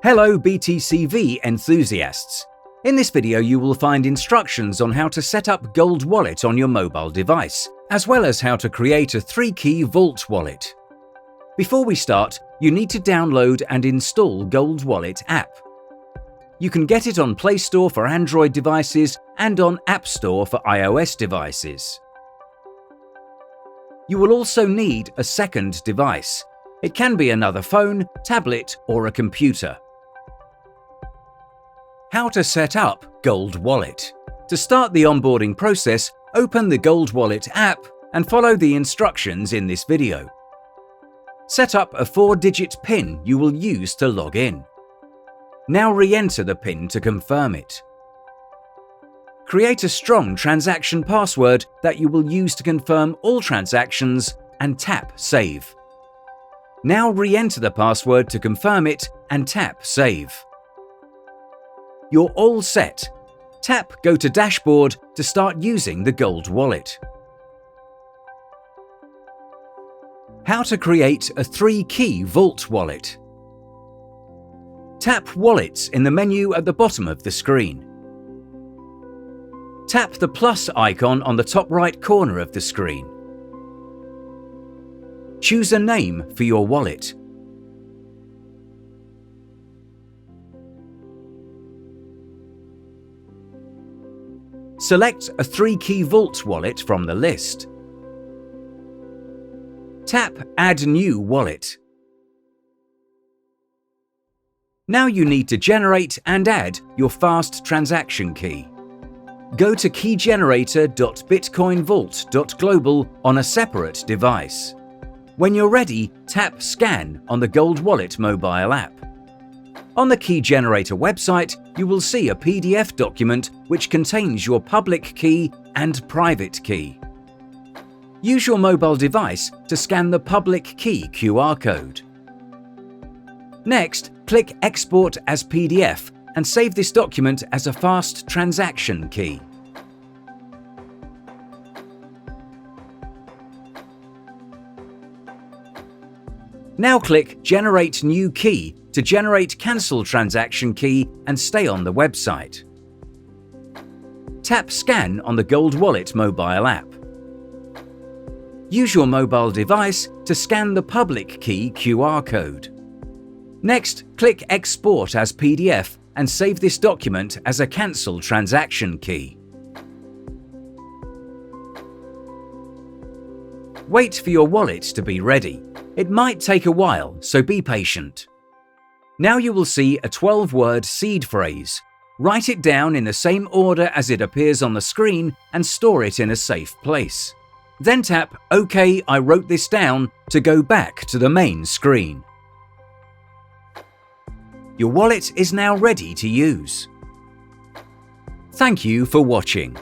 Hello BTCV enthusiasts! In this video you will find instructions on how to set up Gold Wallet on your mobile device, as well as how to create a 3-key Vault wallet. Before we start, you need to download and install Gold Wallet app. You can get it on Play Store for Android devices and on App Store for iOS devices. You will also need a second device. It can be another phone, tablet, or a computer. How to set up Gold Wallet. To start the onboarding process, open the Gold Wallet app and follow the instructions in this video. Set up a 4-digit PIN you will use to log in. Now re-enter the PIN to confirm it. Create a strong transaction password that you will use to confirm all transactions and tap Save. Now re-enter the password to confirm it and tap Save. You're all set. Tap Go to Dashboard to start using the Gold Wallet. How to create a 3-key Vault wallet. Tap Wallets in the menu at the bottom of the screen. Tap the plus icon on the top right corner of the screen. Choose a name for your wallet. Select a 3-key Vault wallet from the list. Tap Add New Wallet. Now you need to generate and add your fast transaction key. Go to keygenerator.bitcoinvault.global on a separate device. When you're ready, tap Scan on the Gold Wallet mobile app. On the Key Generator website, you will see a PDF document which contains your public key and private key. Use your mobile device to scan the public key QR code. Next, click Export as PDF and save this document as a fast transaction key. Now click Generate New Key to generate Cancel Transaction Key and stay on the website. Tap Scan on the Gold Wallet mobile app. Use your mobile device to scan the public key QR code. Next, click Export as PDF and save this document as a Cancel Transaction Key. Wait for your wallet to be ready. It might take a while, so be patient. Now you will see a 12-word seed phrase. Write it down in the same order as it appears on the screen and store it in a safe place. Then tap OK, I wrote this down to go back to the main screen. Your wallet is now ready to use. Thank you for watching.